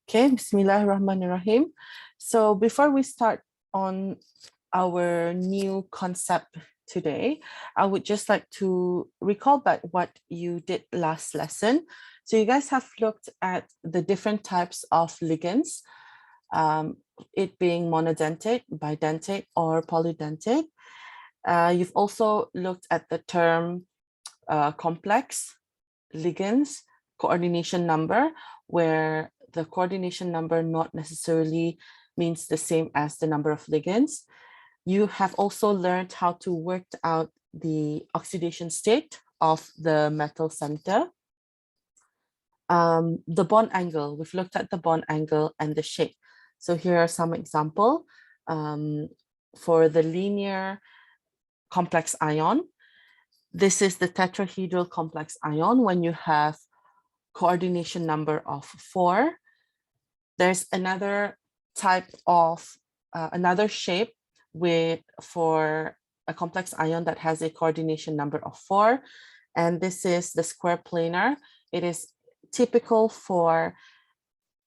Okay, Bismillahirrahmanirrahim. So before we start on our new concept today, I would just like to recall back what you did last lesson. So you guys have looked at the different types of ligands, it being monodentate, bidentate, or polydentate. You've also looked at the term complex ligands, coordination number, where the coordination number not necessarily means the same as the number of ligands. You have also learned how to work out the oxidation state of the metal center. The bond angle, we've looked at the bond angle and the shape. So here are some examples. For the linear complex ion, this is the tetrahedral complex ion when you have coordination number of 4. There's another type of another shape for a complex ion that has a coordination number of 4, and this is the square planar. It is typical for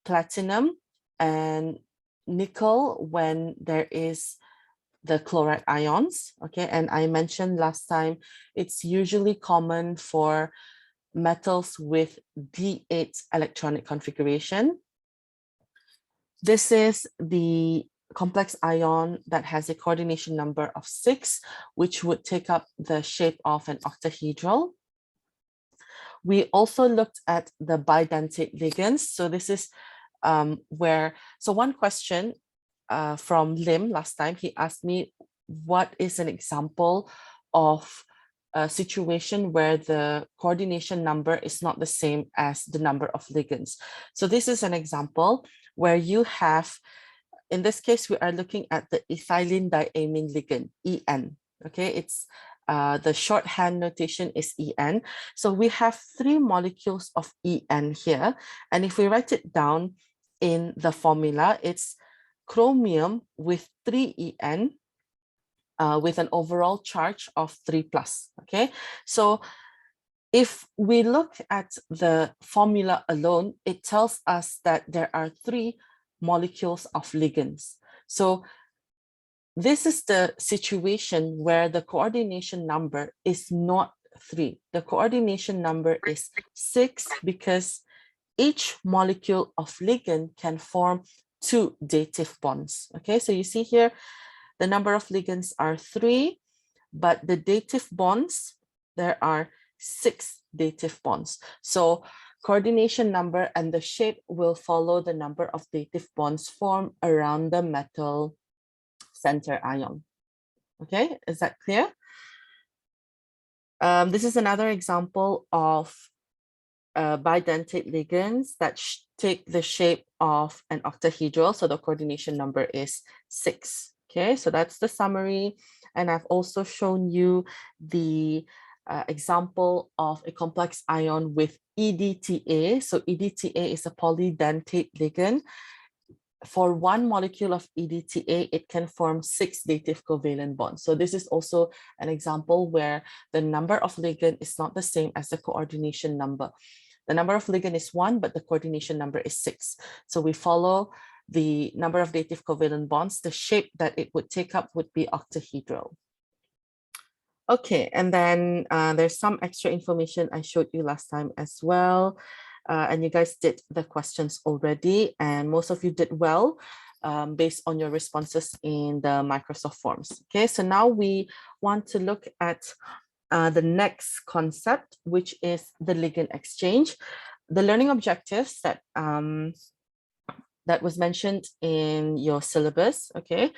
platinum and nickel when there is the chloride ions. Okay, and I mentioned last time it's usually common for metals with D8 electronic configuration. This is the complex ion that has a coordination number of 6, which would take up the shape of an octahedral. We also looked at the bidentate ligands. So this is so one question from Lim last time, he asked me, what is an example of a situation where the coordination number is not the same as the number of ligands? So this is an example where you have, in this case, we are looking at the ethylene diamine ligand, EN. Okay, it's the shorthand notation is EN. So we have 3 molecules of EN here. And if we write it down in the formula, it's chromium with 3 En with an overall charge of 3+. Okay, so if we look at the formula alone, it tells us that there are 3 molecules of ligands. So this is the situation where the coordination number is not 3. The coordination number is 6 because each molecule of ligand can form 2 dative bonds. Okay, so you see here, the number of ligands are 3, but the dative bonds, there are 6 dative bonds. So coordination number and the shape will follow the number of dative bonds formed around the metal center ion. Okay, is that clear? This is another example of bidentate ligands that take the shape of an octahedral. So the coordination number is 6. Okay, so that's the summary. And I've also shown you the example of a complex ion with EDTA. So EDTA is a polydentate ligand. For 1 molecule of EDTA, it can form 6 dative covalent bonds. So this is also an example where the number of ligand is not the same as the coordination number. The number of ligand is 1, but the coordination number is 6. So we follow the number of dative covalent bonds. The shape that it would take up would be octahedral. Okay, and then there's some extra information I showed you last time as well. And you guys did the questions already, and most of you did well based on your responses in the Microsoft Forms. Okay, so now we want to look at the next concept, which is the ligand exchange. The learning objectives that that was mentioned in your syllabus, okay,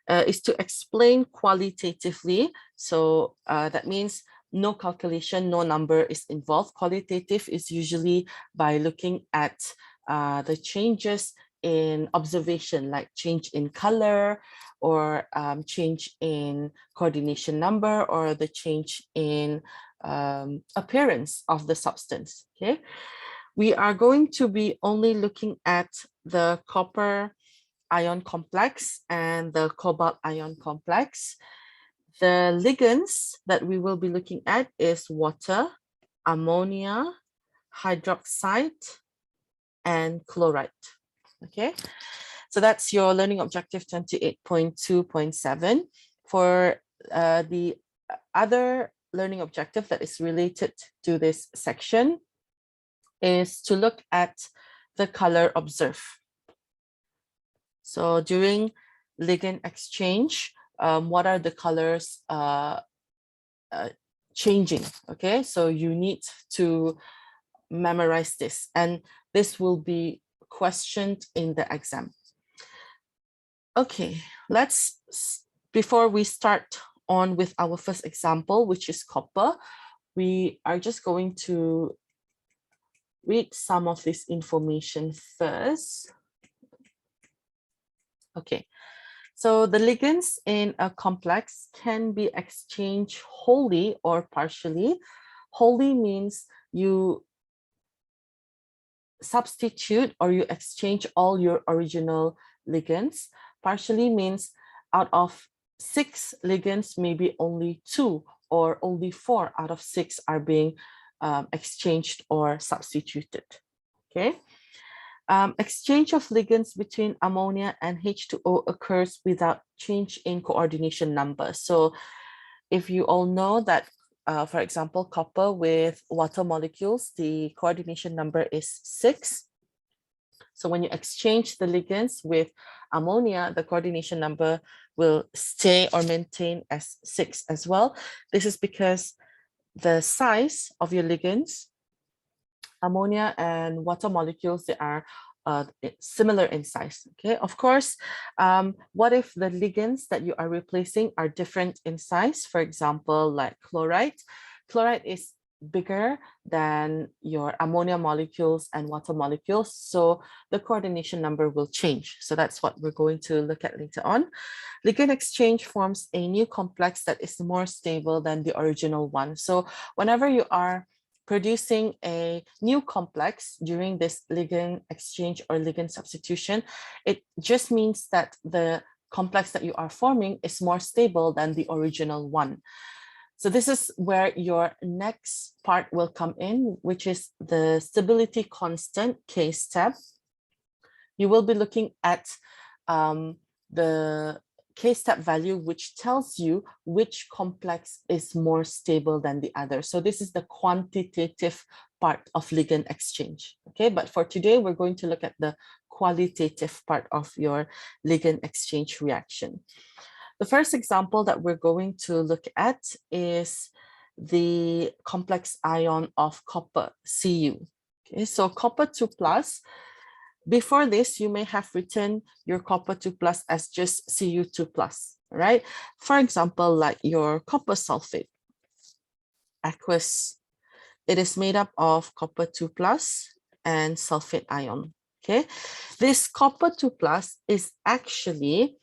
is to explain qualitatively. So that means no calculation, no number is involved. Qualitative is usually by looking at the changes in observation, like change in color or change in coordination number or the change in appearance of the substance. Okay, we are going to be only looking at the copper ion complex and the cobalt ion complex. The ligands that we will be looking at is water, ammonia, hydroxide, and chloride. Okay, so that's your learning objective 28.2.7. For the other learning objective that is related to this section is to look at the color observed. So during ligand exchange, what are the colors changing? Okay, so you need to memorize this, and this will be questioned in the exam. Okay, before we start on with our first example, which is copper, we are just going to read some of this information first. Okay, so the ligands in a complex can be exchanged wholly or partially. Wholly means you substitute or you exchange all your original ligands. Partially means out of 6 ligands, maybe only 2 or only 4 out of 6 are being exchanged or substituted. Okay. Exchange of ligands between ammonia and H2O occurs without change in coordination number. So if you all know that, for example, copper with water molecules, the coordination number is 6. So when you exchange the ligands with ammonia, the coordination number will stay or maintain as 6 as well. This is because the size of your ligands, ammonia and water molecules, they are similar in size. Okay, of course, what if the ligands that you are replacing are different in size? For example, like chloride. Chloride is bigger than your ammonia molecules and water molecules, so the coordination number will change. So that's what we're going to look at later on. Ligand exchange forms a new complex that is more stable than the original one. So whenever you are producing a new complex during this ligand exchange or ligand substitution, it just means that the complex that you are forming is more stable than the original one. So this is where your next part will come in, which is the stability constant case step. You will be looking at the K-step value, which tells you which complex is more stable than the other. So this is the quantitative part of ligand exchange. Okay, but for today, we're going to look at the qualitative part of your ligand exchange reaction. The first example that we're going to look at is the complex ion of copper, Cu. Okay, so copper 2 plus. Before this, you may have written your copper 2 plus as just Cu2 plus, right? For example, like your copper sulfate, aqueous, it is made up of copper 2 plus and sulfate ion, okay? This copper 2 plus is actually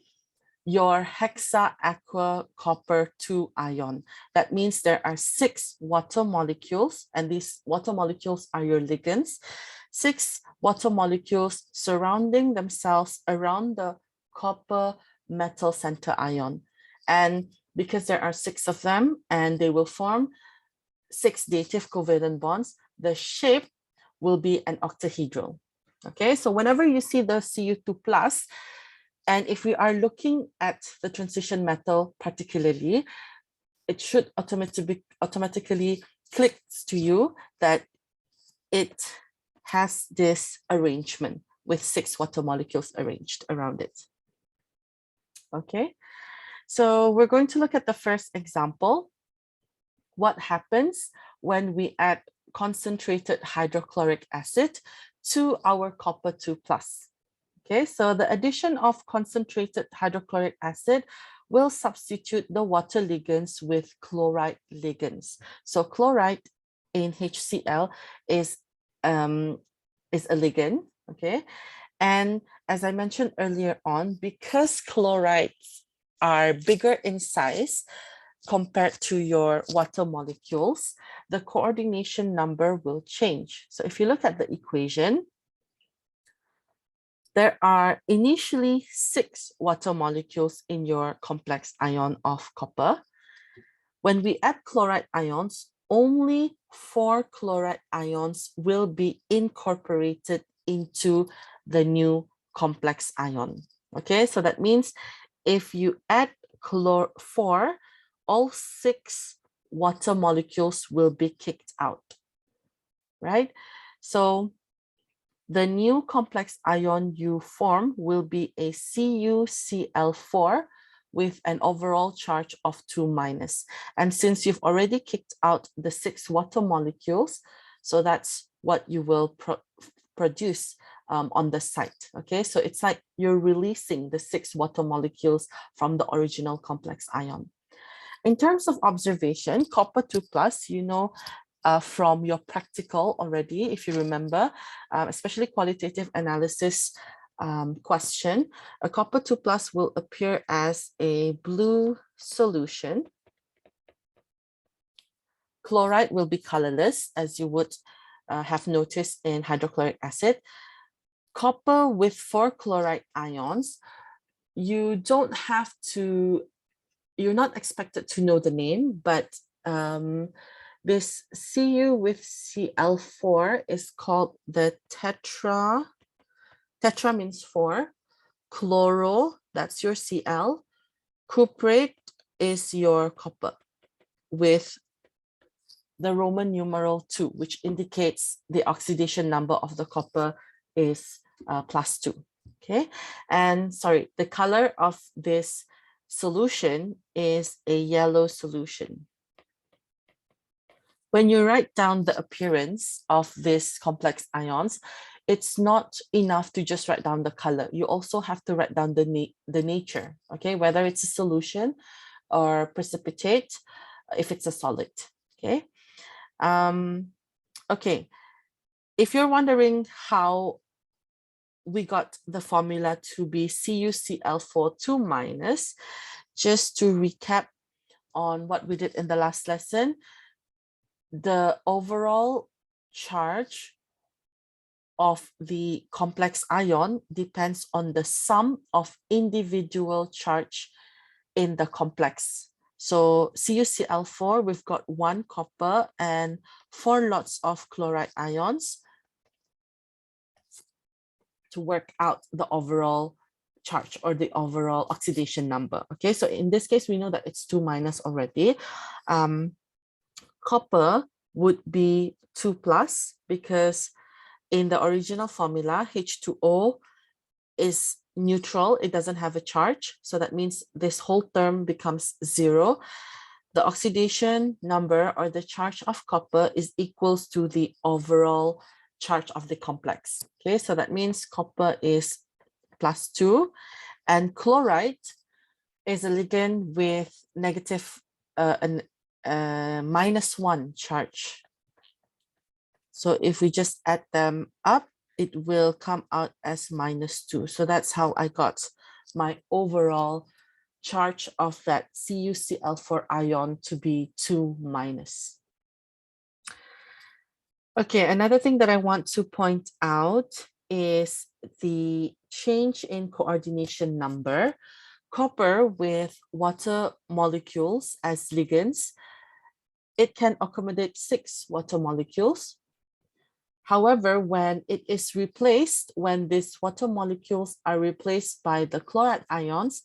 your hexa aqua copper 2 ion. That means there are 6 water molecules, and these water molecules are your ligands. 6 water molecules surrounding themselves around the copper metal center ion. And because there are 6 of them and they will form 6 dative covalent bonds, the shape will be an octahedral. Okay, so whenever you see the Cu2 plus, and if we are looking at the transition metal particularly, it should automatically click to you that it has this arrangement with 6 water molecules arranged around it. Okay, so we're going to look at the first example. What happens when we add concentrated hydrochloric acid to our copper 2 plus? Okay, so the addition of concentrated hydrochloric acid will substitute the water ligands with chloride ligands. So chloride in HCl is a ligand, okay? And as I mentioned earlier on, because chlorides are bigger in size compared to your water molecules, the coordination number will change. So if you look at the equation, there are initially 6 water molecules in your complex ion of copper. When we add chloride ions, only 4 chloride ions will be incorporated into the new complex ion. Okay, so that means if you add chlor4, all 6 water molecules will be kicked out, right? So the new complex ion you form will be a CuCl4 with an overall charge of 2-. And since you've already kicked out the 6 water molecules, so that's what you will produce on the site. Okay, so it's like you're releasing the 6 water molecules from the original complex ion. In terms of observation, copper 2+, you know, from your practical already, if you remember, especially qualitative analysis question, a copper 2+ will appear as a blue solution. Chloride will be colorless, as you would have noticed in hydrochloric acid. Copper with 4 chloride ions, you don't have to, you're not expected to know the name, but this Cu with Cl4 is called the tetra. Tetra means 4. Chloro, that's your Cl. Cuprate is your copper with the Roman numeral 2, which indicates the oxidation number of the copper is +2. Okay, and sorry, the color of this solution is a yellow solution. When you write down the appearance of these complex ions, it's not enough to just write down the color. You also have to write down the nature, okay? Whether it's a solution or precipitate, if it's a solid, okay? Okay, if you're wondering how we got the formula to be CuCl4 2-, just to recap on what we did in the last lesson, the overall charge of the complex ion depends on the sum of individual charge in the complex. So CuCl4, we've got 1 copper and 4 lots of chloride ions to work out the overall charge or the overall oxidation number. Okay, so in this case, we know that it's 2- already. Copper would be 2+ because in the original formula, H2O is neutral, it doesn't have a charge. So that means this whole term becomes 0. The oxidation number or the charge of copper is equals to the overall charge of the complex. Okay, so that means copper is +2 and chloride is a ligand with negative -1 charge. So if we just add them up, it will come out as -2. So that's how I got my overall charge of that CuCl4 ion to be 2-. Okay, another thing that I want to point out is the change in coordination number. Copper with water molecules as ligands, it can accommodate 6 water molecules. However, when it is replaced, when these water molecules are replaced by the chloride ions,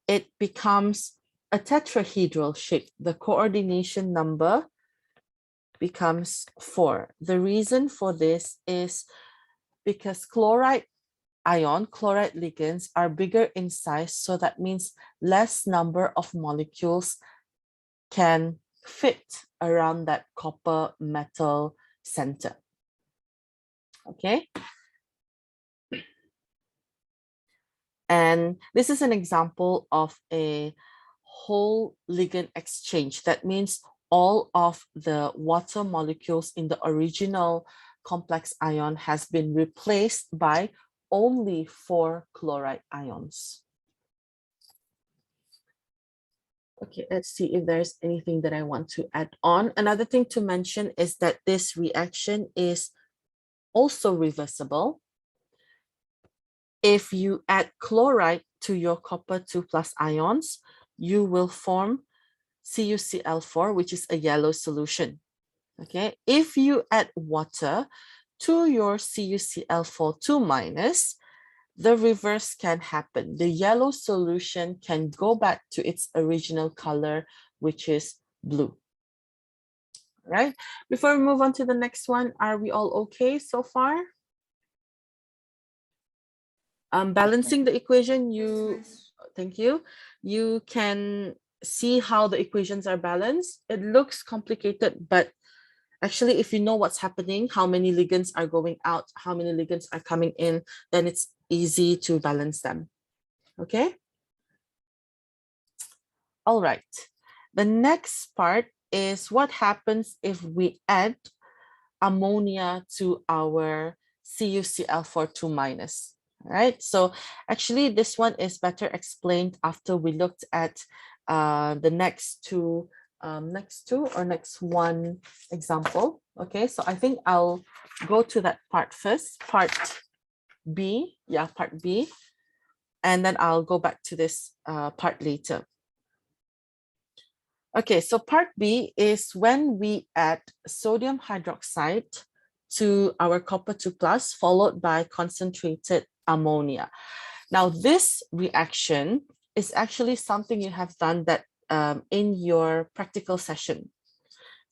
it becomes a tetrahedral shape. The coordination number becomes 4. The reason for this is because chloride ligands are bigger in size, so that means less number of molecules can fit around that copper metal center. Okay. And this is an example of a whole ligand exchange. That means all of the water molecules in the original complex ion has been replaced by only 4 chloride ions. Okay, let's see if there's anything that I want to add on. Another thing to mention is that this reaction is also reversible. If you add chloride to your copper 2+ ions, you will form CuCl4, which is a yellow solution. Okay, if you add water to your CuCl4 2-, the reverse can happen. The yellow solution can go back to its original color, which is blue. Right? Before we move on to the next one, are we all okay so far? Balancing the equation, thank you. You can see how the equations are balanced. It looks complicated, but actually, if you know what's happening, how many ligands are going out, how many ligands are coming in, then it's easy to balance them. Okay? All right. The next part is what happens if we add ammonia to our CuCl4 minus. All right. So actually, this one is better explained after we looked at the next one example. Okay. So I think I'll go to that part first. Part B. Yeah, part B. And then I'll go back to this part later. Okay, so part B is when we add sodium hydroxide to our copper 2 plus followed by concentrated ammonia. Now, this reaction is actually something you have done that in your practical session.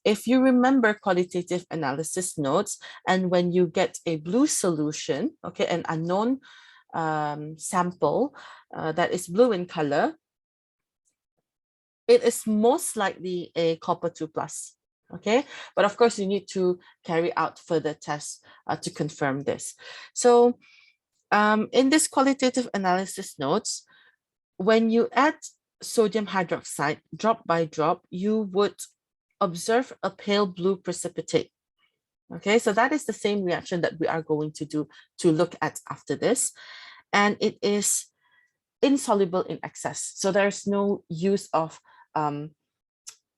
If you remember qualitative analysis notes, and when you get a blue solution, okay, an unknown sample that is blue in color, it is most likely a copper 2 plus, okay? But of course, you need to carry out further tests to confirm this. So in this qualitative analysis notes, when you add sodium hydroxide drop by drop, you would observe a pale blue precipitate. Okay, so that is the same reaction that we are going to look at after this. And it is insoluble in excess. So there's no use of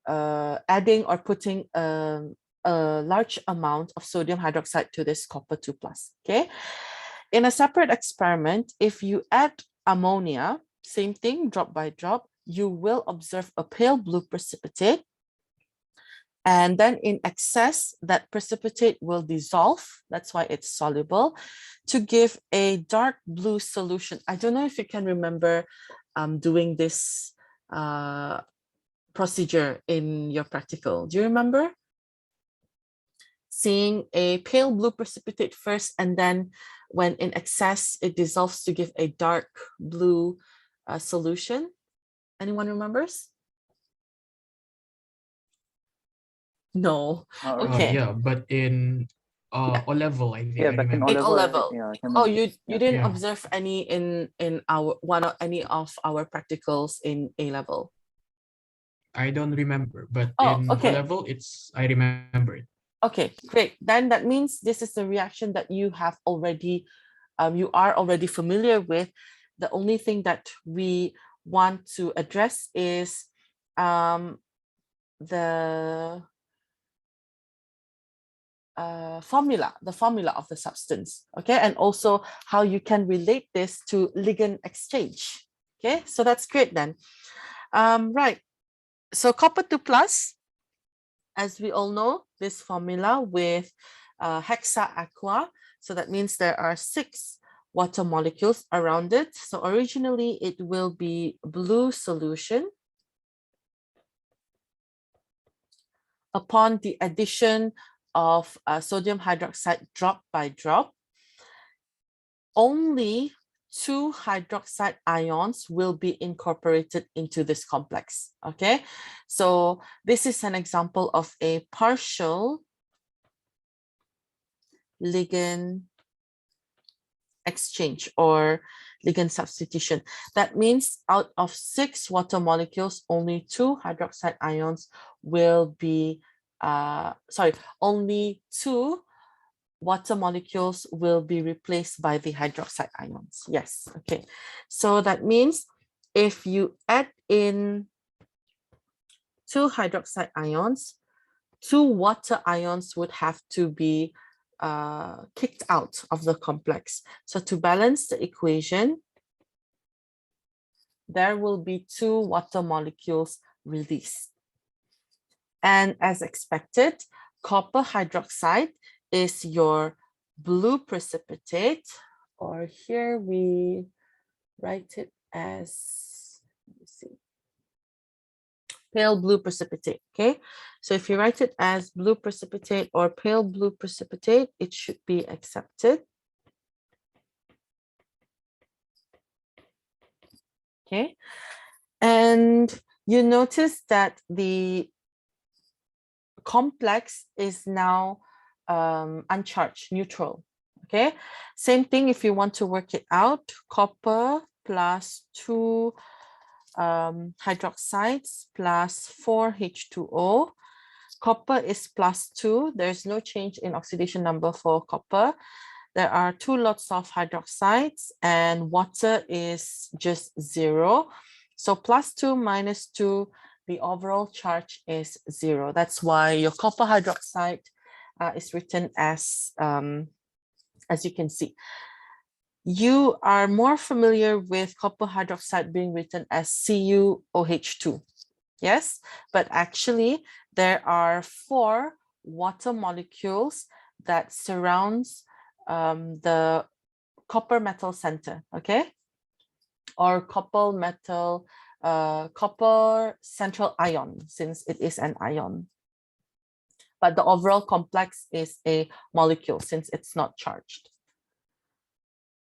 adding or putting a large amount of sodium hydroxide to this copper 2 plus. Okay. In a separate experiment, if you add ammonia, same thing, drop by drop, you will observe a pale blue precipitate. And then in excess, that precipitate will dissolve. That's why it's soluble, to give a dark blue solution. I don't know if you can remember doing this procedure in your practical. Do you remember? Seeing a pale blue precipitate first, and then when in excess, it dissolves to give a dark blue solution. Anyone remembers? No. Okay. Yeah, but in O level, I think I back in remember. In O level. I can Oh, remember. you didn't Yeah. observe any in our any of our practicals in A level. I don't remember, but Oh, in okay. O level, I remember it. Okay, great. Then that means this is the reaction that you have already, you are already familiar with. The only thing that we want to address is the formula of the substance, okay? And also how you can relate this to ligand exchange, okay? So that's great then. Right, so copper 2 plus, as we all know, this formula with hexa aqua. So that means there are 6 water molecules around it. So originally it will be blue solution. Upon the addition of sodium hydroxide drop by drop, only 2 hydroxide ions will be incorporated into this complex, okay? So this is an example of a partial ligand exchange or ligand substitution. That means out of 6 water molecules, only 2 hydroxide ions will be, only 2 water molecules will be replaced by the hydroxide ions. Yes, okay. So that means if you add in 2 hydroxide ions, 2 water ions would have to be kicked out of the complex. So to balance the equation, there will be 2 water molecules released. And as expected, copper hydroxide is your blue precipitate or here we write it as, let me see, pale blue precipitate, okay? So if you write it as blue precipitate or pale blue precipitate, it should be accepted. Okay, and you notice that the complex is now uncharged, neutral. Okay, same thing if you want to work it out. Copper plus 2 hydroxides plus 4 H2O. Copper is plus 2. There's no change in oxidation number for copper. There are 2 lots of hydroxides and water is just 0. So plus 2 minus 2, the overall charge is 0. That's why your copper hydroxide is written as you can see. You are more familiar with copper hydroxide being written as CuOH2. Yes, but actually there are 4 water molecules that surrounds the copper metal center, okay? Or copper central ion, since it is an ion. But the overall complex is a molecule since it's not charged.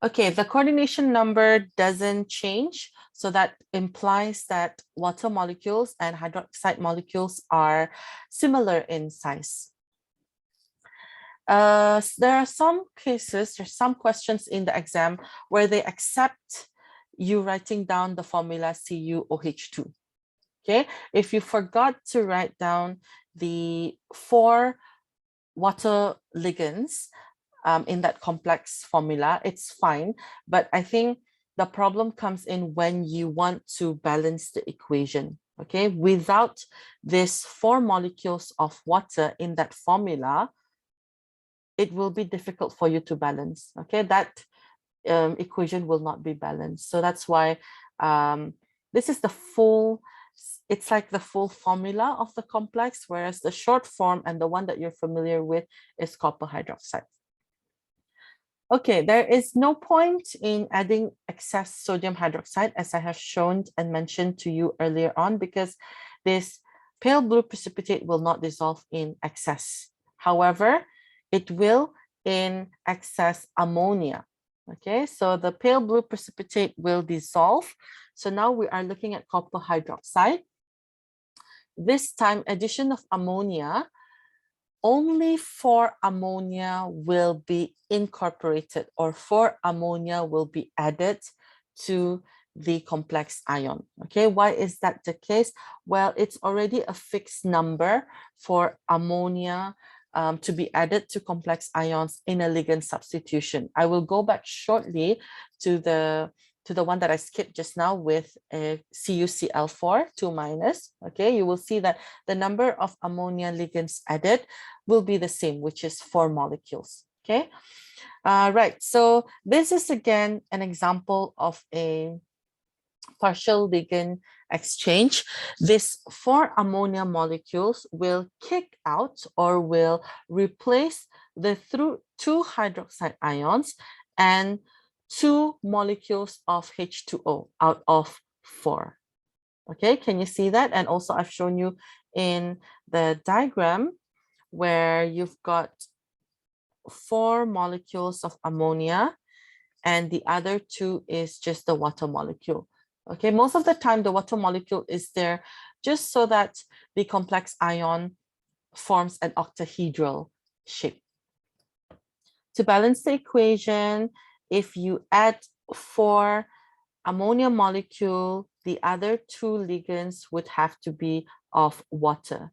Okay, the coordination number doesn't change. So that implies that water molecules and hydroxide molecules are similar in size. There are some cases, there's some questions in the exam where they accept you writing down the formula CuOH2. Okay, if you forgot to write down the 4 water ligands in that complex formula, it's fine. But I think the problem comes in when you want to balance the equation. Okay, without these 4 molecules of water in that formula, it will be difficult for you to balance. Okay, that equation will not be balanced. So that's why this is the full, it's like the full formula of the complex, whereas the short form and the one that you're familiar with is copper hydroxide. Okay, there is no point in adding excess sodium hydroxide, as I have shown and mentioned to you earlier on, because this pale blue precipitate will not dissolve in excess. However, it will in excess ammonia. Okay, so the pale blue precipitate will dissolve. So now we are looking at copper hydroxide. This time, addition of ammonia, only 4 ammonia will be incorporated, or 4 ammonia will be added to the complex ion. Okay, why is that the case? Well, it's already a fixed number for ammonia to be added to complex ions in a ligand substitution. I will go back shortly to the one that I skipped just now with a CuCl4 2-. Okay, you will see that the number of ammonia ligands added will be the same, which is 4 molecules. Okay, right. So this is again an example of a partial ligand exchange. These 4 ammonia molecules will kick out or will replace the 2 hydroxide ions and 2 molecules of H2O out of 4. Okay, can you see that? And also I've shown you in the diagram where you've got 4 molecules of ammonia and the other 2 is just the water molecule. Okay, most of the time the water molecule is there just so that the complex ion forms an octahedral shape. To balance the equation, if you add 4 ammonia molecule, the other 2 ligands would have to be of water.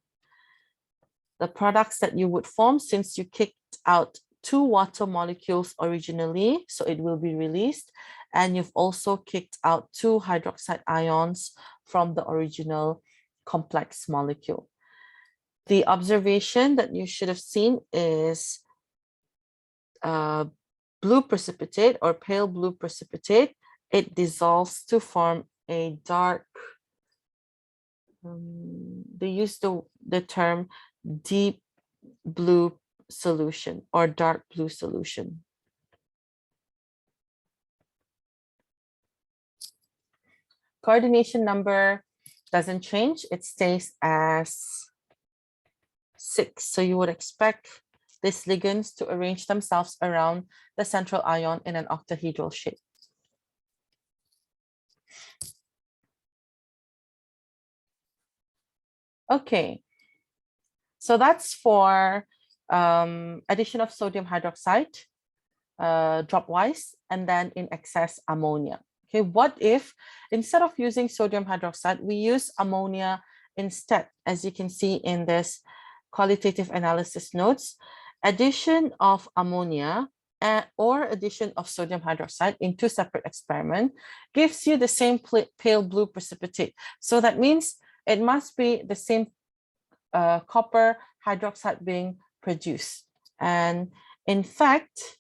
The products that you would form, since you kicked out 2 water molecules originally, so it will be released, and you've also kicked out 2 hydroxide ions from the original complex molecule. The observation that you should have seen is blue precipitate or pale blue precipitate. It dissolves to form a dark, they use the term deep blue solution or dark blue solution. coordination number doesn't change. It stays as 6. So you would expect these ligands to arrange themselves around the central ion in an octahedral shape. Okay, so that's for addition of sodium hydroxide dropwise, and then in excess ammonia. Okay, what if instead of using sodium hydroxide, we use ammonia instead? As you can see in this qualitative analysis notes, addition of ammonia or addition of sodium hydroxide in 2 separate experiments gives you the same pale blue precipitate. So that means it must be the same copper hydroxide being produced. And in fact,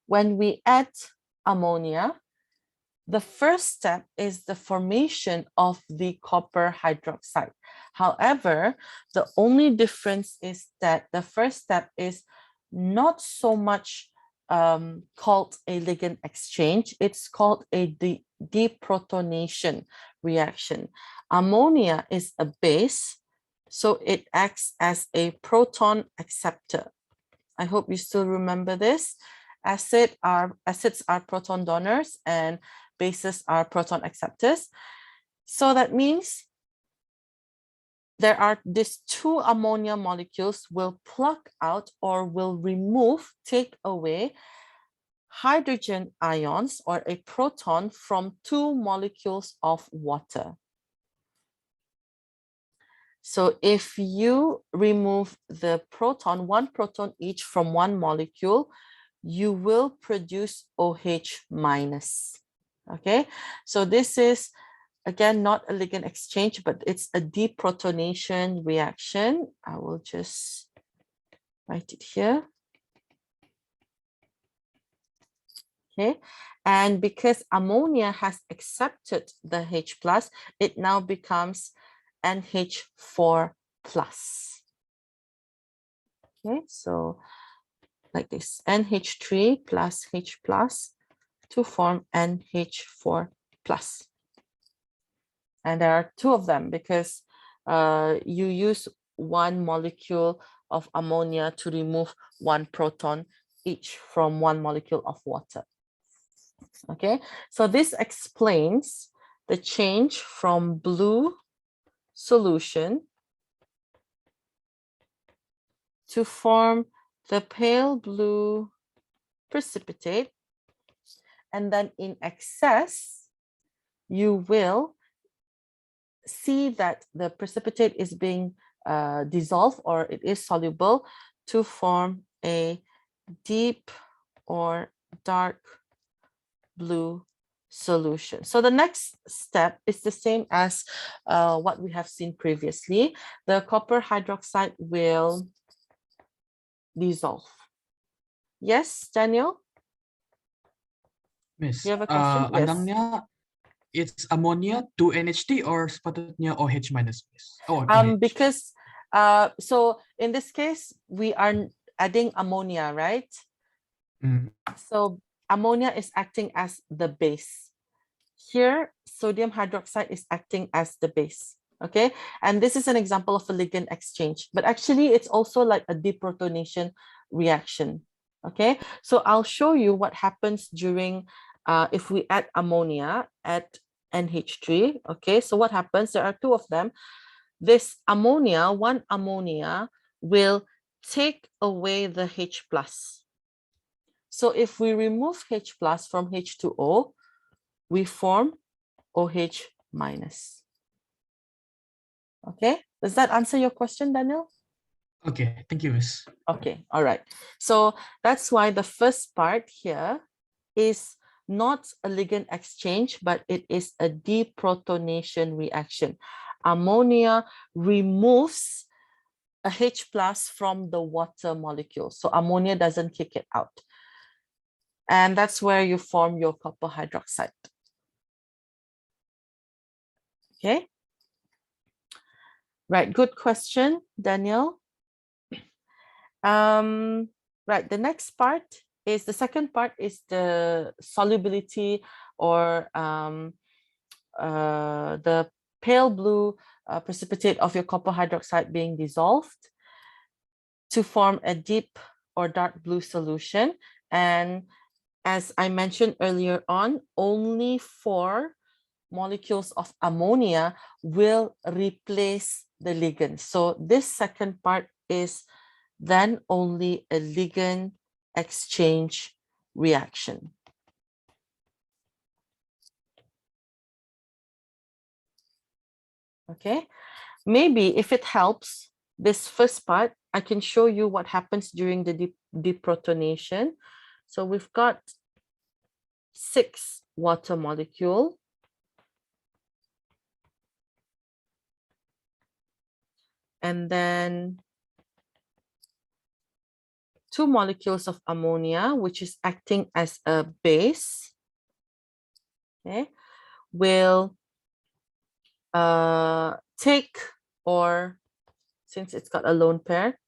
when we add ammonia, the first step is the formation of the copper hydroxide. However, the only difference is that the first step is not so much called a ligand exchange. It's called a deprotonation reaction. Ammonia is a base, so it acts as a proton acceptor. I hope you still remember this. Acids are proton donors and bases are proton acceptors. So that means there are these 2 ammonia molecules will pluck out or will remove, take away hydrogen ions or a proton from 2 molecules of water. So if you remove the proton, 1 proton each from 1 molecule, you will produce OH minus. Okay, so this is again not a ligand exchange, but it's a deprotonation reaction. I will just write it here. Okay, and because ammonia has accepted the H plus, it now becomes NH4 plus. Okay, so like this, NH3 plus H plus to form NH4 plus. And there are 2 of them because you use 1 molecule of ammonia to remove 1 proton each from 1 molecule of water. Okay, so this explains the change from blue solution to form the pale blue precipitate, and then in excess you will see that the precipitate is being dissolved, or it is soluble, to form a deep or dark blue solution. So the next step is the same as what we have seen previously. The copper hydroxide will dissolve. Yes, Daniel? Miss, You have a question? Yes. anangnya, it's ammonia 2NH3 or sepatutnya OH minus, Miss? Oh, OH. Because so in this case we are adding ammonia, right? So ammonia is acting as the base. Here sodium hydroxide is acting as the base. Okay, and this is an example of a ligand exchange, but actually it's also like a deprotonation reaction. Okay, so I'll show you what happens during if we add ammonia at NH3. Okay, so what happens? There are 2 of them. This ammonia, 1 ammonia will take away the H plus. So if we remove H plus from H2O, we form OH minus. Okay, does that answer your question, Daniel? Okay, thank you, Miss. Okay, all right. So that's why the first part here is not a ligand exchange, but it is a deprotonation reaction. Ammonia removes a H plus from the water molecule. So ammonia doesn't kick it out. And that's where you form your copper hydroxide. Okay. Right, good question, Daniel. Right, the next part is, the second part is the solubility or the pale blue precipitate of your copper hydroxide being dissolved to form a deep or dark blue solution. And as I mentioned earlier on, only 4 molecules of ammonia will replace the ligand. So this second part is then only a ligand exchange reaction. Okay, maybe if it helps, this first part, I can show you what happens during the deprotonation. So we've got 6 water molecule. And then 2 molecules of ammonia, which is acting as a base, okay, will take, or since it's got a lone pair,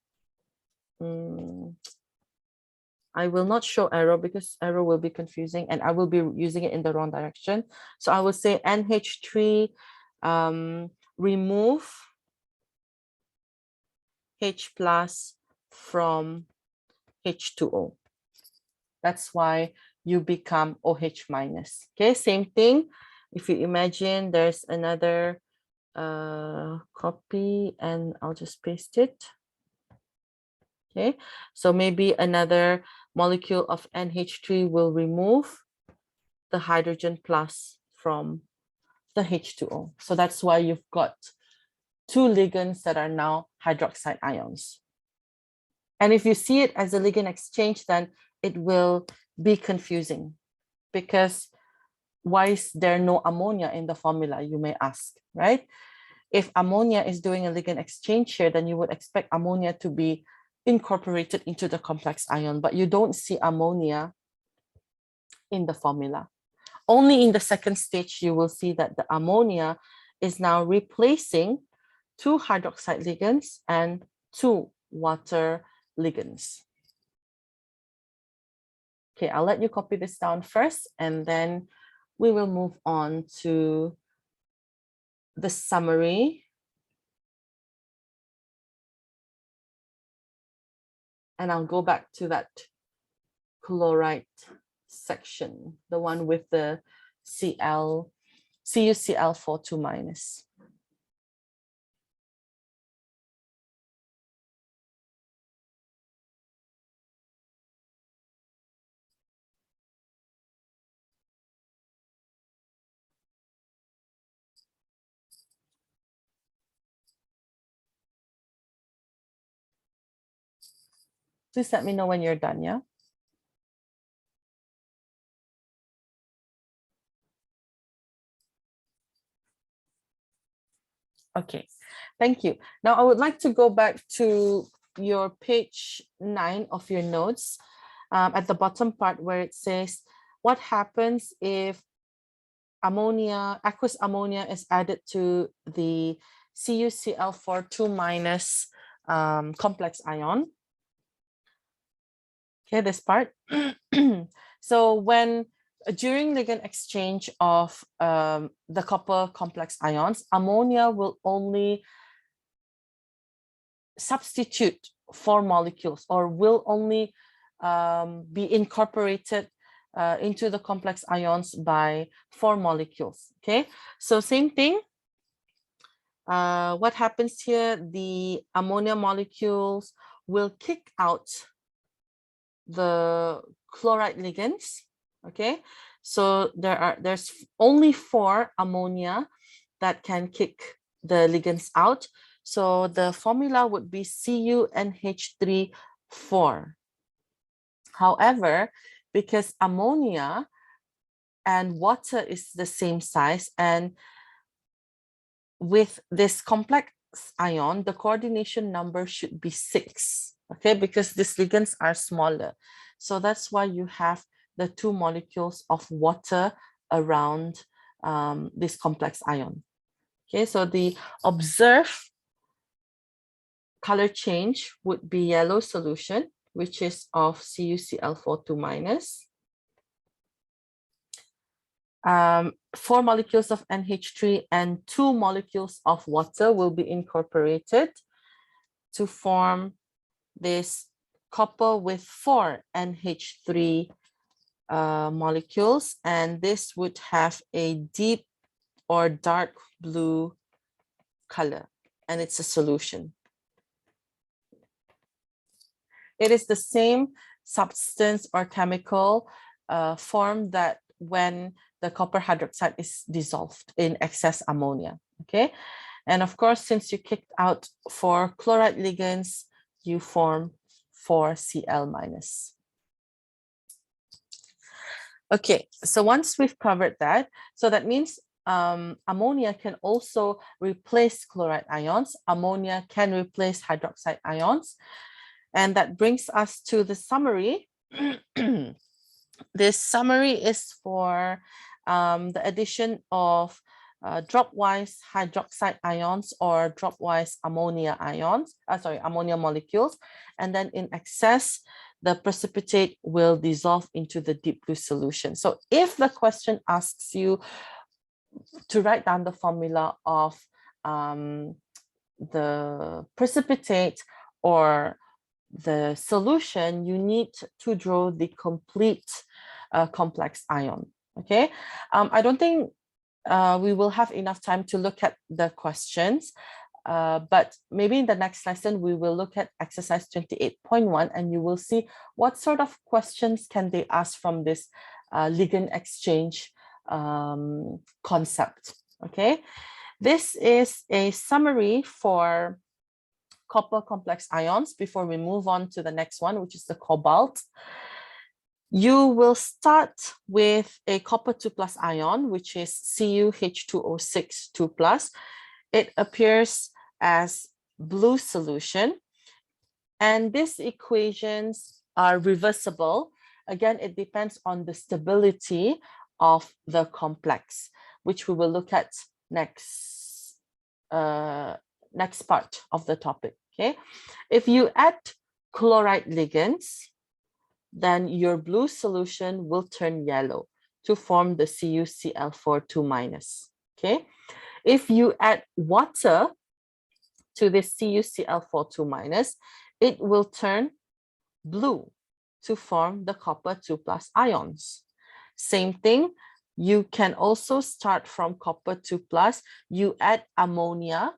I will not show arrow because arrow will be confusing and I will be using it in the wrong direction. So I will say NH3, remove H plus from H2O. That's why you become OH minus. Okay, same thing. If you imagine there's another copy and I'll just paste it. Okay, so maybe another molecule of NH3 will remove the hydrogen plus from the H2O. So that's why you've got 2 ligands that are now hydroxide ions. And if you see it as a ligand exchange, then it will be confusing because why is there no ammonia in the formula, you may ask, right? If ammonia is doing a ligand exchange here, then you would expect ammonia to be incorporated into the complex ion, but you don't see ammonia in the formula. Only in the second stage, you will see that the ammonia is now replacing 2 hydroxide ligands and 2 water ligands. Okay, I'll let you copy this down first, and then we will move on to the summary. And I'll go back to that chloride section, the one with the CuCl42 minus. Please let me know when you're done, yeah? Okay, thank you. Now I would like to go back to your page 9 of your notes, at the bottom part where it says, what happens if ammonia, aqueous ammonia is added to the CuCl42 minus complex ion. Okay, this part. So when during ligand exchange of the copper complex ions, ammonia will only substitute 4 molecules or will only be incorporated into the complex ions by 4 molecules. Okay, so same thing. What happens here? The ammonia molecules will kick out the chloride ligands. Okay, so there's only 4 ammonia that can kick the ligands out. So the formula would be CuNH3,4. However, because ammonia and water is the same size, and with this complex ion, the coordination number should be 6, okay, because these ligands are smaller. So that's why you have the 2 molecules of water around this complex ion. Okay, so the observed color change would be yellow solution, which is of CuCl42 minus. 4 molecules of NH3 and 2 molecules of water will be incorporated to form this copper with 4 NH3 molecules, and this would have a deep or dark blue color, and it's a solution. It is the same substance or chemical form that when the copper hydroxide is dissolved in excess ammonia, okay? And of course, since you kicked out 4 chloride ligands, you form 4 Cl minus. Okay, so once we've covered that, so that means ammonia can also replace chloride ions. Ammonia can replace hydroxide ions. And that brings us to the summary. This summary is for the addition of dropwise hydroxide ions or dropwise ammonia ions, ammonia molecules. And then in excess, the precipitate will dissolve into the deep blue solution. So if the question asks you to write down the formula of the precipitate or the solution, you need to draw the complete complex ion. Okay, I don't think we will have enough time to look at the questions, but maybe in the next lesson we will look at exercise 28.1 and you will see what sort of questions can they ask from this ligand exchange concept. Okay, this is a summary for copper complex ions before we move on to the next one, which is the cobalt. You will start with a copper 2+ ion, which is CuH2O6 2+. It appears as blue solution. And these equations are reversible. Again, it depends on the stability of the complex, which we will look at next part of the topic. Okay, if you add chloride ligands, then your blue solution will turn yellow to form the CuCl4 2-. Okay, if you add water to this CuCl4 2-, it will turn blue to form the copper 2+ ions. Same thing, you can also start from copper 2+, you add ammonia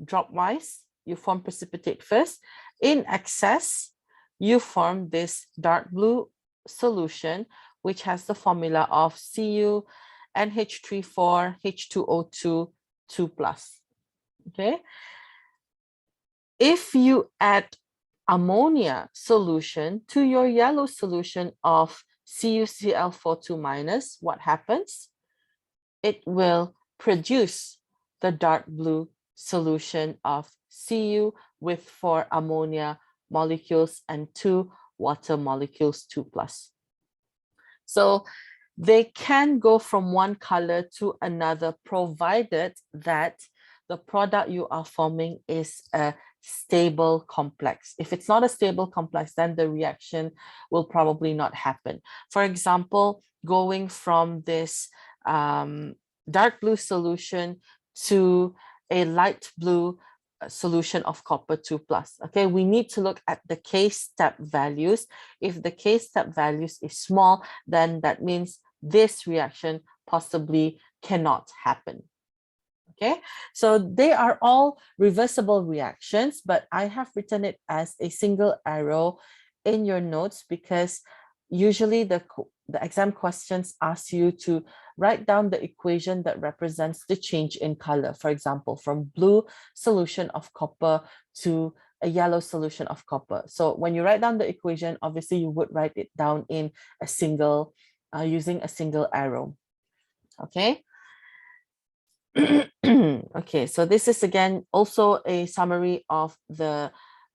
dropwise, you form precipitate first. In excess, you form this dark blue solution, which has the formula of CuNH3 H2O2 2+. Okay. If you add ammonia solution to your yellow solution of CuCl4 2-, what happens? It will produce the dark blue solution of Cu with 4 ammonia molecules and 2 water molecules 2+. So they can go from one color to another, provided that the product you are forming is a stable complex. If it's not a stable complex, then the reaction will probably not happen. For example, going from this dark blue solution to a light blue solution of copper 2+. Okay, we need to look at the K step values. If the K step values is small, then that means this reaction possibly cannot happen. Okay, so they are all reversible reactions, but I have written it as a single arrow in your notes because usually the exam questions ask you to write down the equation that represents the change in color. For example, from blue solution of copper to a yellow solution of copper. So when you write down the equation, obviously you would write it down in a single, using a single arrow. Okay. Okay, so this is again also a summary of the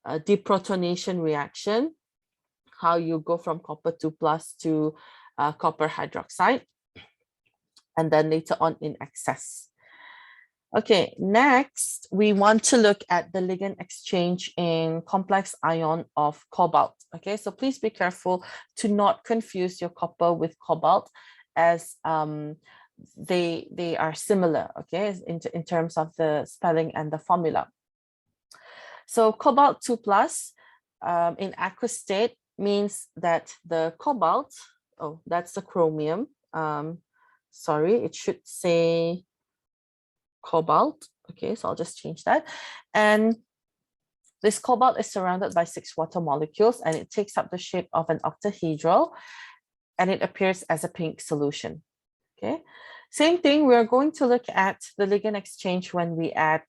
deprotonation reaction, how you go from copper 2+ to copper hydroxide, and then later on in excess. Okay, next we want to look at the ligand exchange in complex ion of cobalt. Okay, so please be careful to not confuse your copper with cobalt, as they are similar, okay, in terms of the spelling and the formula. So cobalt 2 plus in aqueous state means that the cobalt, oh, that's the chromium. Sorry, it should say cobalt. Okay, so I'll just change that. And this cobalt is surrounded by 6 water molecules, and it takes up the shape of an octahedral, and it appears as a pink solution. Okay, same thing, we're going to look at the ligand exchange when we add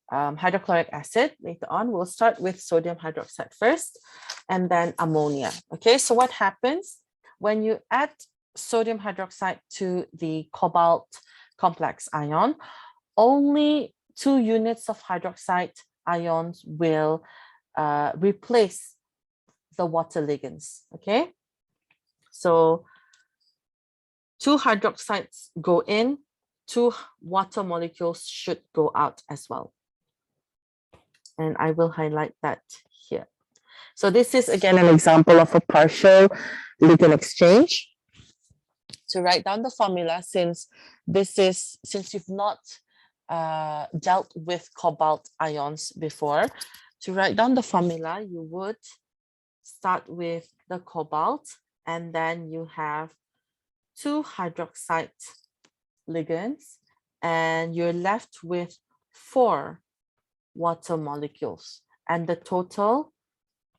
hydrochloric acid later on. We'll start with sodium hydroxide first, and then ammonia. Okay, so what happens when you add sodium hydroxide to the cobalt complex ion? Only 2 units of hydroxide ions will replace the water ligands. Okay, so 2 hydroxides go in, 2 water molecules should go out as well. And I will highlight that here. So this is again an example of a partial ligand exchange. To write down the formula, since you've not dealt with cobalt ions before, to write down the formula, you would start with the cobalt, and then you have 2 hydroxide ligands, and you're left with 4 water molecules, and the total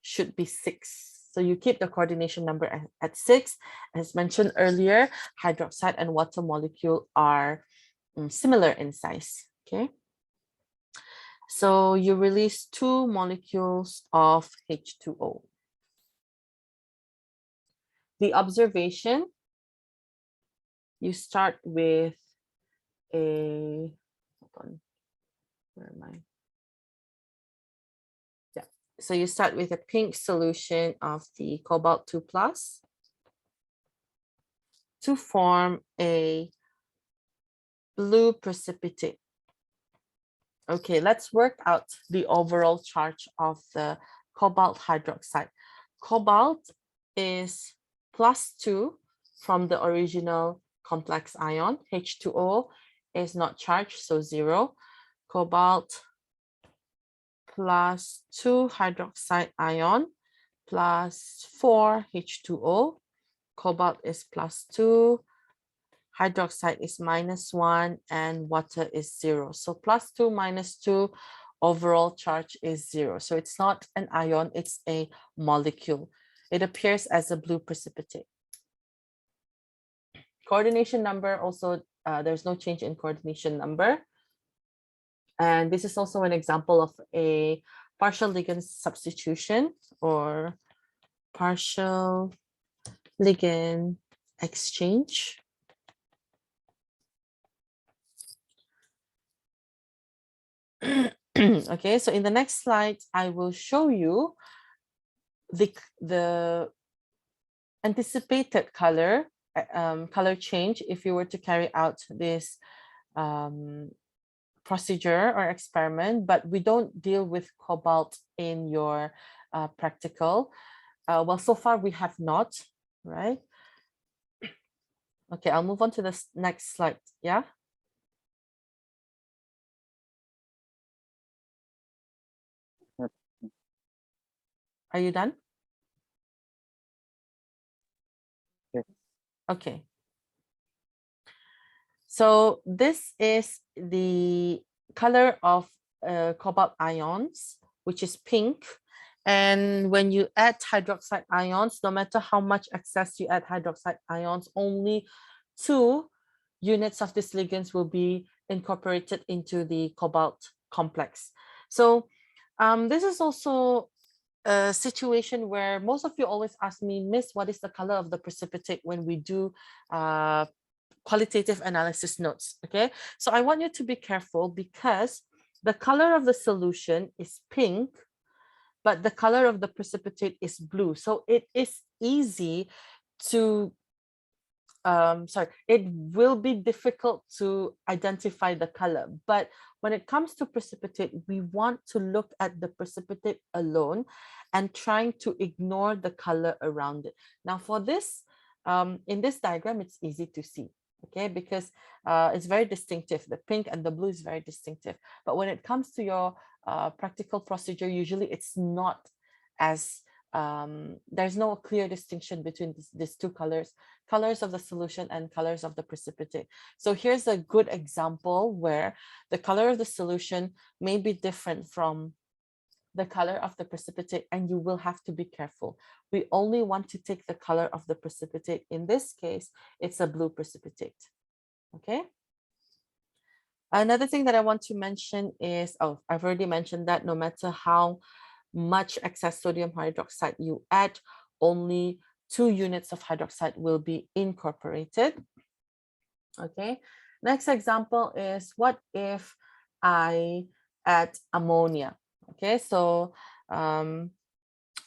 should be 6. So you keep the coordination number at 6. As mentioned earlier, hydroxide and water molecule are similar in size. Okay, so you release 2 molecules of H2O. The observation, you start with a, hold on, where am I? Yeah, so you start with a pink solution of the cobalt 2 plus to form a blue precipitate. Okay, let's work out the overall charge of the cobalt hydroxide. Cobalt is +2 from the original complex ion. H2O is not charged, so 0. Cobalt +2 hydroxide ion +4 H2O. Cobalt is +2. Hydroxide is -1, and water is 0. So +2 -2, overall charge is 0. So it's not an ion, it's a molecule. It appears as a blue precipitate. Coordination number also, there's no change in coordination number. And this is also an example of a partial ligand substitution or partial ligand exchange. Okay, so in the next slide, I will show you the anticipated color change if you were to carry out this procedure or experiment, but we don't deal with cobalt in your practical. Well, so far we have not, right? Okay, I'll move on to the next slide. Yeah. Are you done? Yes. Okay. So this is the color of cobalt ions, which is pink. And when you add hydroxide ions, no matter how much excess you add hydroxide ions, only 2 units of these ligands will be incorporated into the cobalt complex. So this is also a situation where most of you always ask me, Miss, what is the color of the precipitate when we do qualitative analysis notes? Okay, so I want you to be careful because the color of the solution is pink, but the color of the precipitate is blue. So it is easy to it will be difficult to identify the color, but when it comes to precipitate, we want to look at the precipitate alone and trying to ignore the color around it. Now for this, in this diagram, it's easy to see. okay, because it's very distinctive. The pink and the blue is very distinctive. But when it comes to your practical procedure, usually it's not as, there's no clear distinction between these two colors of the solution and colors of the precipitate. So here's a good example where the color of the solution may be different from the color of the precipitate, and you will have to be careful. We only want to take the color of the precipitate. In this case, it's a blue precipitate. Okay. Another thing that I want to mention is, oh, I've already mentioned that no matter how much excess sodium hydroxide you add, only 2 units of hydroxide will be incorporated. Okay. Next example is, what if I add ammonia? Okay, so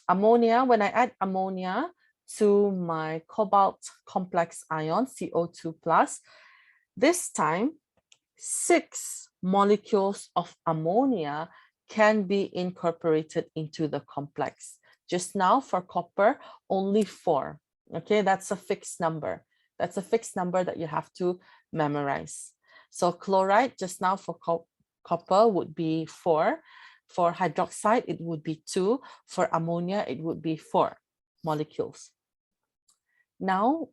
ammonia, when I add ammonia to my cobalt complex ion, CO2 plus, this time 6 molecules of ammonia can be incorporated into the complex. Just now for copper, only 4. Okay, that's a fixed number. That's a fixed number that you have to memorize. So chloride just now for copper would be 4. For hydroxide, it would be 2. For ammonia, it would be 4 molecules. Now,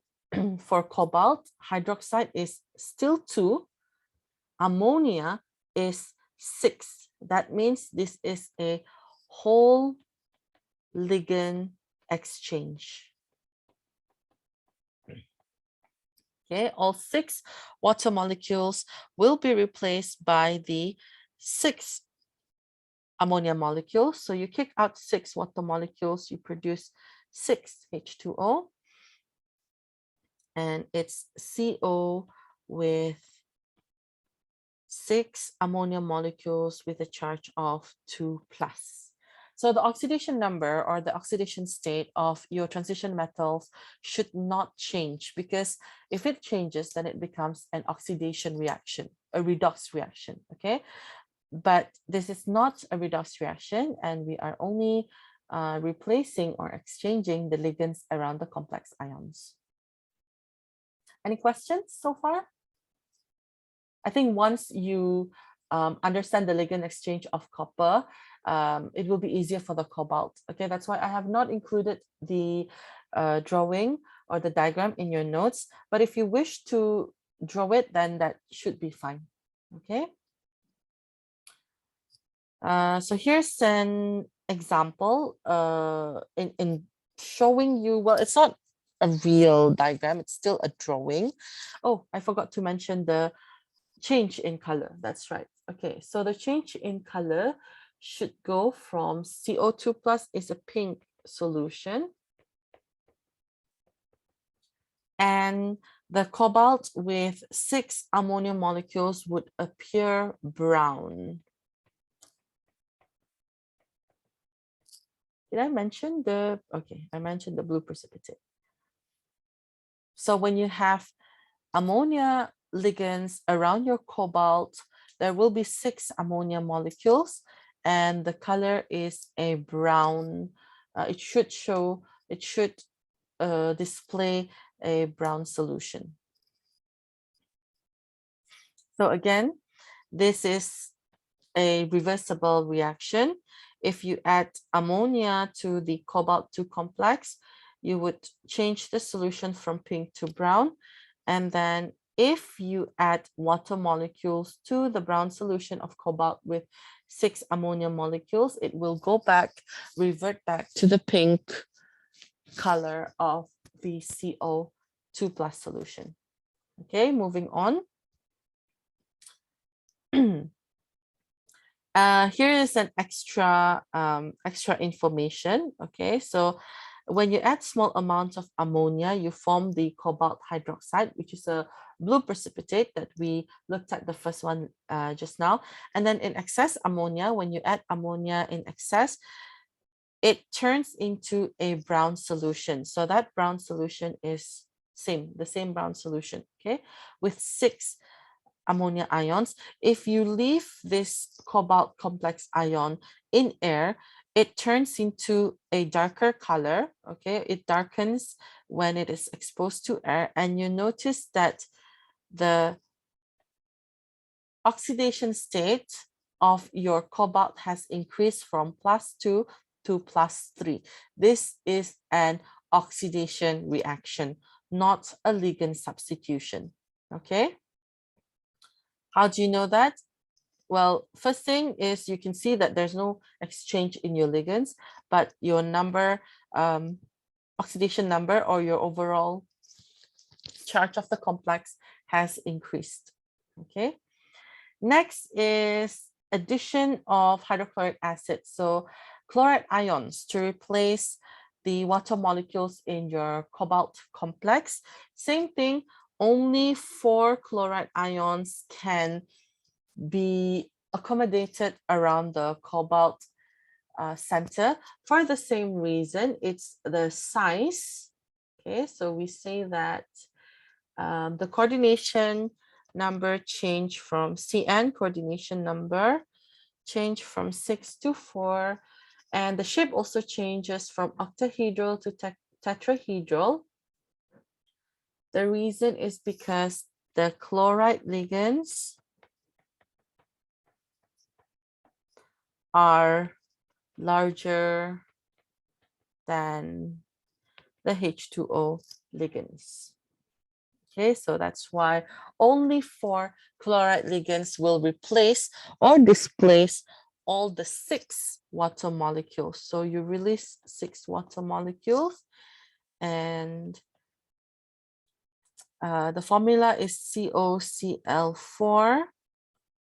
for cobalt, hydroxide is still 2. Ammonia is 6. That means this is a whole ligand exchange. Okay, all 6 water molecules will be replaced by the 6 ammonia molecules. So you kick out 6 water molecules, you produce 6 H2O. And it's CO with 6 ammonia molecules with a charge of 2 plus. So the oxidation number, or the oxidation state of your transition metals, should not change, because if it changes, then it becomes an oxidation reaction, a redox reaction. Okay. But this is not a redox reaction, and we are only replacing or exchanging the ligands around the complex ions. Any questions so far? I think once you understand the ligand exchange of copper, it will be easier for the cobalt. Okay, that's why I have not included the drawing or the diagram in your notes. But if you wish to draw it, then that should be fine. Okay. So here's an example in showing you, well, it's not a real diagram, it's still a drawing. Oh, I forgot to mention the change in color. That's right. Okay, so the change in color should go from CO2 plus is a pink solution, and the cobalt with 6 ammonia molecules would appear brown. Did I mention the, okay, I mentioned the blue precipitate. So when you have ammonia ligands around your cobalt, there will be 6 ammonia molecules, and the color is a brown. It should display a brown solution. So again, this is a reversible reaction. If you add ammonia to the cobalt 2 complex, you would change the solution from pink to brown. And then if you add water molecules to the brown solution of cobalt with 6 ammonia molecules, it will go back, revert back to the pink color of the CO2 plus solution. Okay, moving on. Here is an extra information. Okay, so when you add small amounts of ammonia, you form the cobalt hydroxide, which is a blue precipitate that we looked at the first one just now. And then in excess ammonia, when you add ammonia in excess, it turns into a brown solution. So that brown solution is the same brown solution, okay, with 6 ammonia ions. If you leave this cobalt complex ion in air, it turns into a darker color. Okay, it darkens when it is exposed to air, and you notice that the oxidation state of your cobalt has increased from +2 to +3. This is an oxidation reaction, not a ligand substitution. Okay. How do you know that? Well, first thing is you can see that there's no exchange in your ligands, but your number, oxidation number, or your overall charge of the complex has increased. Okay. Next is addition of hydrochloric acid. So chloride ions to replace the water molecules in your cobalt complex. Same thing, only 4 chloride ions can be accommodated around the cobalt center. For the same reason, it's the size. Okay, so we say that the coordination number change from CN, coordination number change from 6 to 4, and the shape also changes from octahedral to tetrahedral. The reason is because the chloride ligands are larger than the H2O ligands. Okay, so that's why only 4 chloride ligands will replace or displace all the 6 water molecules. So you release 6 water molecules, and the formula is COCl4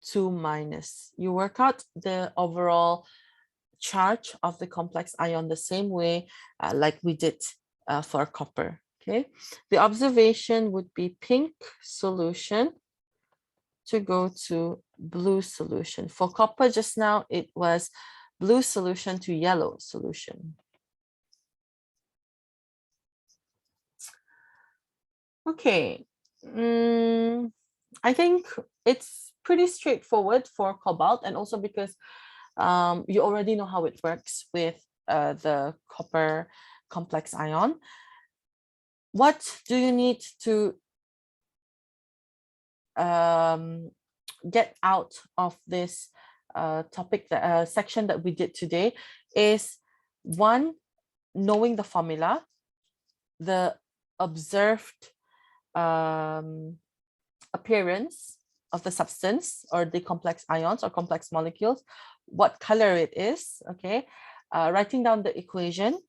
2-. You work out the overall charge of the complex ion the same way like we did for copper. Okay, the observation would be pink solution to go to blue solution. For copper just now, it was blue solution to yellow solution. Okay, I think it's pretty straightforward for cobalt, and also because you already know how it works with the copper complex ion. What do you need to get out of this topic, section that we did today is, one, knowing the formula, the observed appearance of the substance or the complex ions or complex molecules, what color it is, okay, writing down the equation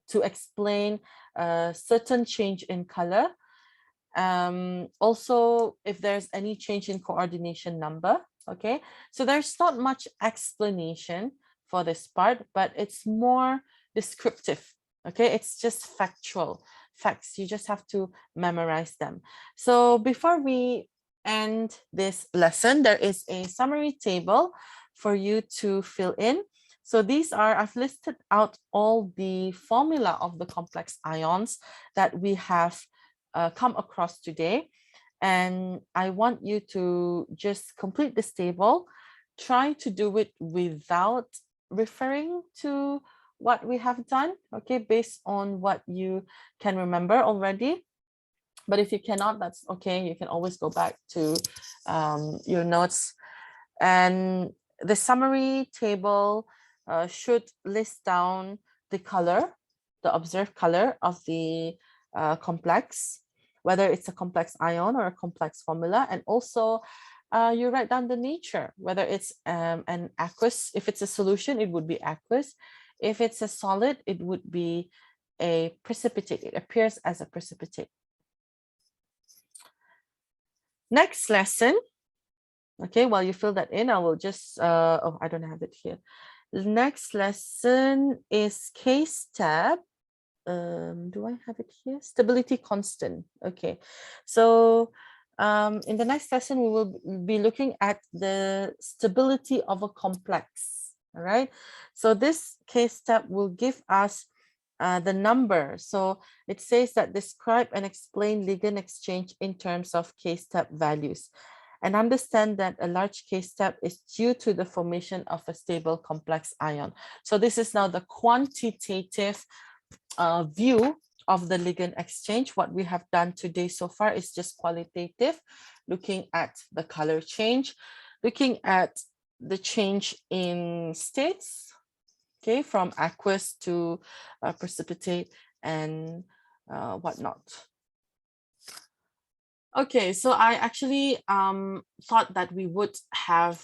to explain a certain change in color. Also, if there's any change in coordination number, okay, so there's not much explanation for this part, but it's more descriptive, okay, it's just factual facts, you just have to memorize them. So before we end this lesson, there is a summary table for you to fill in. So these are, I've listed out all the formula of the complex ions that we have come across today, and I want you to just complete this table. Try to do it without referring to what we have done, okay, based on what you can remember already. But if you cannot, that's okay, you can always go back to your notes. And the summary table should list down the color, the observed color of the complex, whether it's a complex ion or a complex formula. And also you write down the nature, whether it's an aqueous. If it's a solution, it would be aqueous. If it's a solid, it would be a precipitate. It appears as a precipitate. Next lesson, okay, while you fill that in, I will just, oh, I don't have it here. The next lesson is case tab. Do I have it here? Stability constant. Okay, so in the next lesson, we will be looking at the stability of a complex. All right, so this case tab will give us the number. So it says that describe and explain ligand exchange in terms of case tab values, and understand that a large case tab is due to the formation of a stable complex ion. So this is now the quantitative view of the Ligand Exchange. What we have done today so far is just qualitative, looking at the color change, looking at the change in states, okay, from aqueous to precipitate and whatnot. Okay, so I actually thought that we would have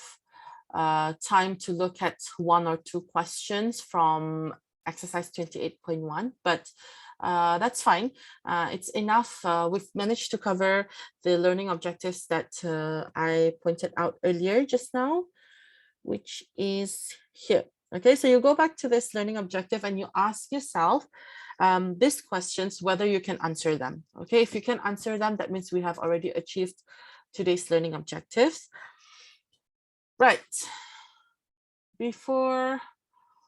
time to look at 1 or 2 questions from exercise 28.1, but that's fine. It's enough. We've managed to cover the learning objectives that I pointed out earlier just now, which is here. Okay, so you go back to this learning objective and you ask yourself these questions, whether you can answer them. Okay, if you can answer them, that means we have already achieved today's learning objectives. Right. Before